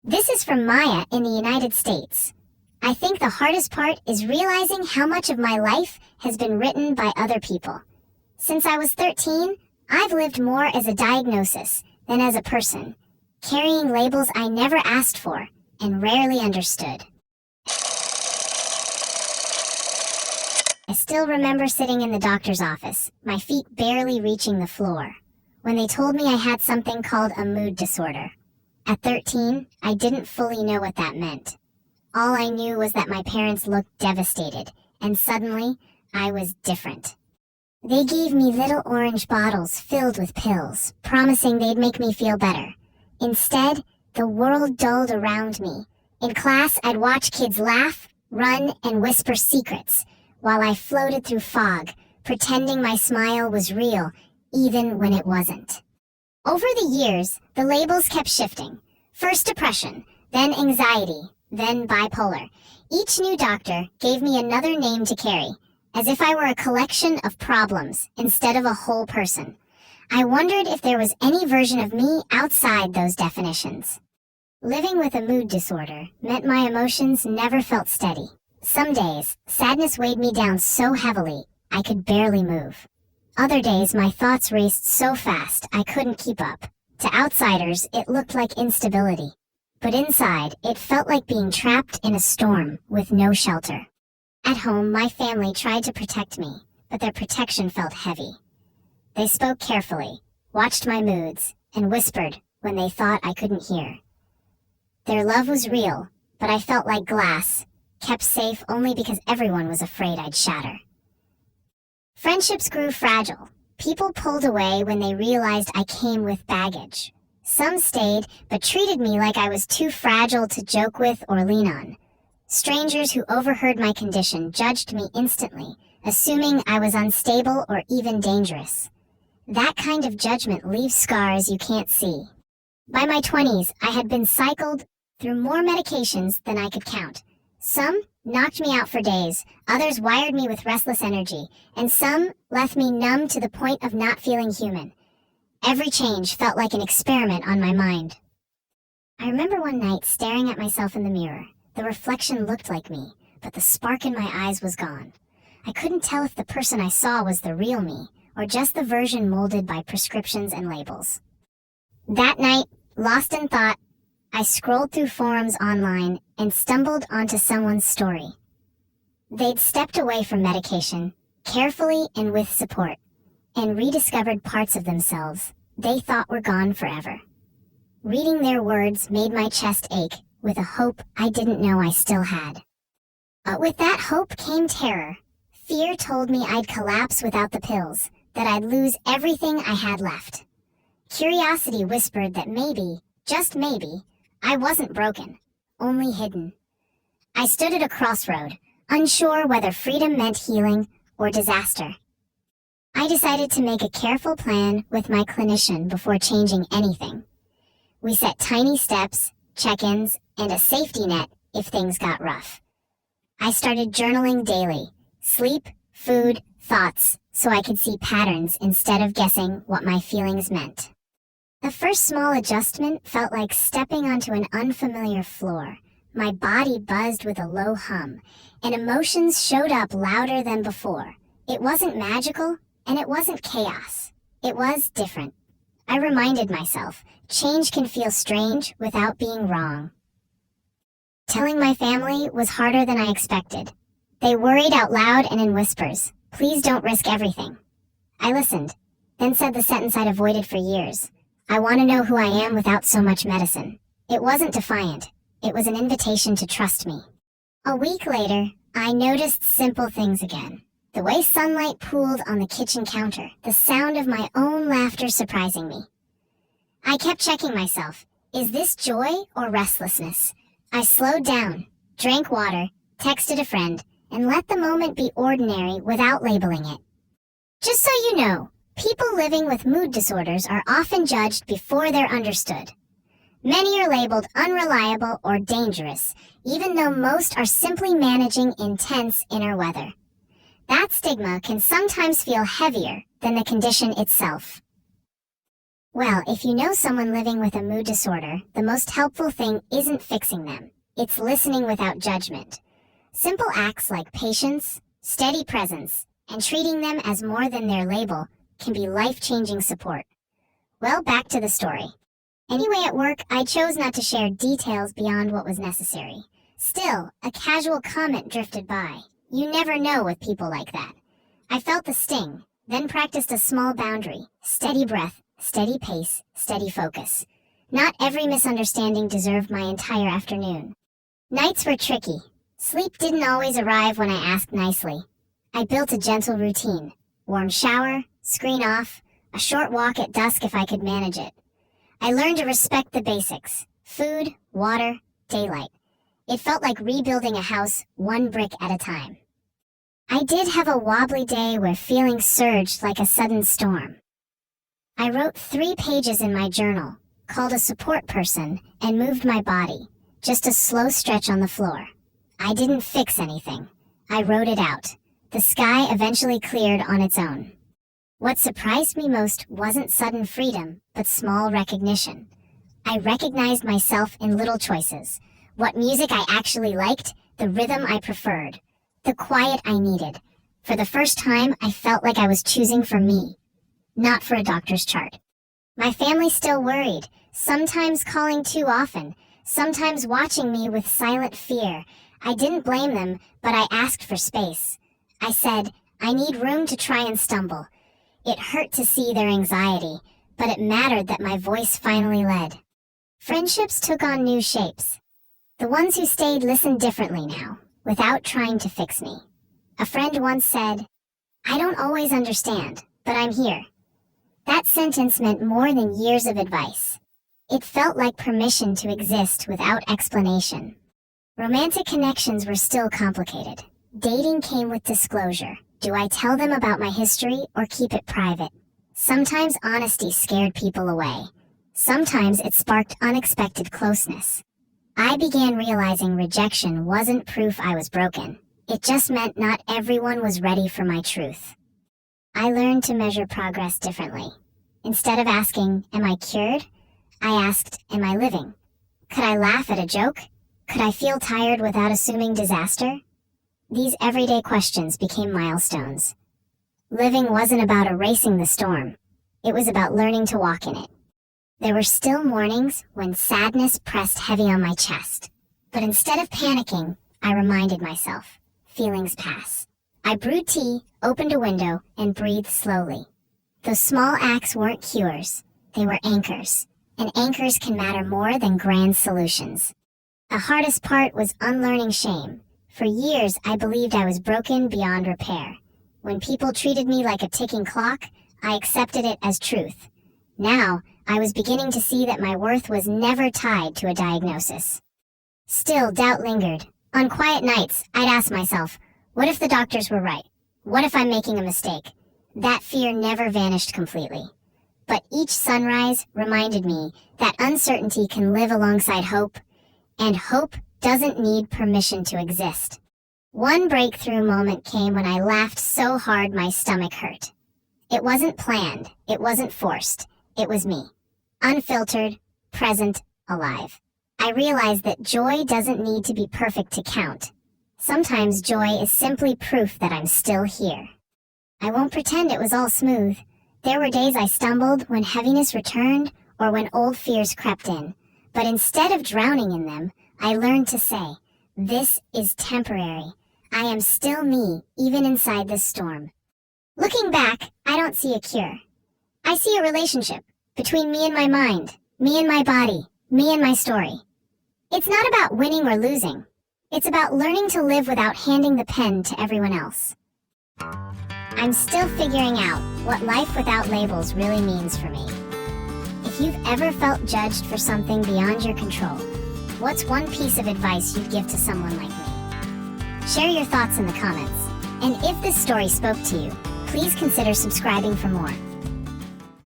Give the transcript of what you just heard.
This is from Maya in the United States. I think the hardest part is realizing how much of my life has been written by other people. Since I was 13, I've lived more as a diagnosis than as a person, carrying labels I never asked for and rarely understood. I still remember sitting in the doctor's office, my feet barely reaching the floor, when they told me I had something called a mood disorder. At 13, I didn't fully know what that meant. All I knew was that my parents looked devastated, and suddenly, I was different. They gave me little orange bottles filled with pills, promising they'd make me feel better. Instead, the world dulled around me. In class, I'd watch kids laugh, run, and whisper secrets, while I floated through fog, pretending my smile was real, even when it wasn't. Over the years, the labels kept shifting. First depression, then anxiety, then bipolar. Each new doctor gave me another name to carry, as if I were a collection of problems instead of a whole person. I wondered if there was any version of me outside those definitions. Living with a mood disorder meant my emotions never felt steady. Some days, sadness weighed me down so heavily, I could barely move. Other days, my thoughts raced so fast I couldn't keep up. To outsiders, it looked like instability. But inside, it felt like being trapped in a storm with no shelter. At home, my family tried to protect me, but their protection felt heavy. They spoke carefully, watched my moods, and whispered when they thought I couldn't hear. Their love was real, but I felt like glass, kept safe only because everyone was afraid I'd shatter. Friendships grew fragile. People pulled away when they realized I came with baggage. Some stayed, but treated me like I was too fragile to joke with or lean on. Strangers who overheard my condition judged me instantly, assuming I was unstable or even dangerous. That kind of judgment leaves scars you can't see. By my 20s, I had been cycled through more medications than I could count. Some knocked me out for days, others wired me with restless energy, and some left me numb to the point of not feeling human. Every change felt like an experiment on my mind. I remember one night staring at myself in the mirror. The reflection looked like me, but the spark in my eyes was gone. I couldn't tell if the person I saw was the real me, or just the version molded by prescriptions and labels. That night, lost in thought, I scrolled through forums online and stumbled onto someone's story. They'd stepped away from medication, carefully and with support, and rediscovered parts of themselves they thought were gone forever. Reading their words made my chest ache with a hope I didn't know I still had. But with that hope came terror. Fear told me I'd collapse without the pills, that I'd lose everything I had left. Curiosity whispered that maybe, just maybe, I wasn't broken, only hidden. I stood at a crossroad, unsure whether freedom meant healing or disaster. I decided to make a careful plan with my clinician before changing anything. We set tiny steps, check-ins, and a safety net if things got rough. I started journaling daily, sleep, food, thoughts, so I could see patterns instead of guessing what my feelings meant. The first small adjustment felt like stepping onto an unfamiliar floor. My body buzzed with a low hum, and emotions showed up louder than before. It wasn't magical, and it wasn't chaos. It was different. I reminded myself, change can feel strange without being wrong. Telling my family was harder than I expected. They worried out loud and in whispers, "Please don't risk everything." I listened, then said the sentence I'd avoided for years. I want to know who I am without so much medicine. It wasn't defiant. It was an invitation to trust me. A week later, I noticed simple things again. The way sunlight pooled on the kitchen counter, the sound of my own laughter surprising me. I kept checking myself. Is this joy or restlessness? I slowed down, drank water, texted a friend, and let the moment be ordinary without labeling it. Just so you know, people living with mood disorders are often judged before they're understood. Many are labeled unreliable or dangerous, even though most are simply managing intense inner weather. That stigma can sometimes feel heavier than the condition itself. Well, if you know someone living with a mood disorder, the most helpful thing isn't fixing them. It's listening without judgment. Simple acts like patience, steady presence, and treating them as more than their label can be life-changing support. Well, back to the story. Anyway, at work, I chose not to share details beyond what was necessary. Still, a casual comment drifted by. You never know with people like that. I felt the sting, then practiced a small boundary: steady breath, steady pace, steady focus. Not every misunderstanding deserved my entire afternoon. Nights were tricky. Sleep didn't always arrive when I asked nicely. I built a gentle routine: warm shower, screen off, a short walk at dusk if I could manage it. I learned to respect the basics: food, water, daylight. It felt like rebuilding a house one brick at a time. I did have a wobbly day where feelings surged like a sudden storm. I wrote 3 pages in my journal, called a support person, and moved my body, just a slow stretch on the floor. I didn't fix anything. I wrote it out. The sky eventually cleared on its own. What surprised me most wasn't sudden freedom, but small recognition. I recognized myself in little choices: what music I actually liked, the rhythm I preferred, the quiet I needed. For the first time, I felt like I was choosing for me, not for a doctor's chart. My family still worried, sometimes calling too often, sometimes watching me with silent fear. I didn't blame them, but I asked for space. I said, I need room to try and stumble. It hurt to see their anxiety, but it mattered that my voice finally led. Friendships took on new shapes. The ones who stayed listened differently now, without trying to fix me. A friend once said, I don't always understand, but I'm here. That sentence meant more than years of advice. It felt like permission to exist without explanation. Romantic connections were still complicated. Dating came with disclosure. Do I tell them about my history or keep it private? Sometimes honesty scared people away. Sometimes it sparked unexpected closeness. I began realizing rejection wasn't proof I was broken. It just meant not everyone was ready for my truth. I learned to measure progress differently. Instead of asking, am I cured? I asked, am I living? Could I laugh at a joke? Could I feel tired without assuming disaster? These everyday questions became milestones. Living wasn't about erasing the storm. It was about learning to walk in it. There were still mornings when sadness pressed heavy on my chest. But instead of panicking, I reminded myself, feelings pass. I brewed tea, opened a window, and breathed slowly. Those small acts weren't cures. They were anchors. And anchors can matter more than grand solutions. The hardest part was unlearning shame. For years, I believed I was broken beyond repair. When people treated me like a ticking clock, I accepted it as truth. Now, I was beginning to see that my worth was never tied to a diagnosis. Still, doubt lingered. On quiet nights, I'd ask myself, what if the doctors were right? What if I'm making a mistake? That fear never vanished completely. But each sunrise reminded me that uncertainty can live alongside hope, and hope doesn't need permission to exist. One breakthrough moment came when I laughed so hard my stomach hurt. It wasn't planned, it wasn't forced, it was me. Unfiltered, present, alive. I realized that joy doesn't need to be perfect to count. Sometimes joy is simply proof that I'm still here. I won't pretend it was all smooth. There were days I stumbled when heaviness returned or when old fears crept in. But instead of drowning in them, I learned to say, this is temporary. I am still me, even inside this storm. Looking back, I don't see a cure. I see a relationship between me and my mind, me and my body, me and my story. It's not about winning or losing. It's about learning to live without handing the pen to everyone else. I'm still figuring out what life without labels really means for me. If you've ever felt judged for something beyond your control, what's one piece of advice you'd give to someone like me? Share your thoughts in the comments. And if this story spoke to you, please consider subscribing for more.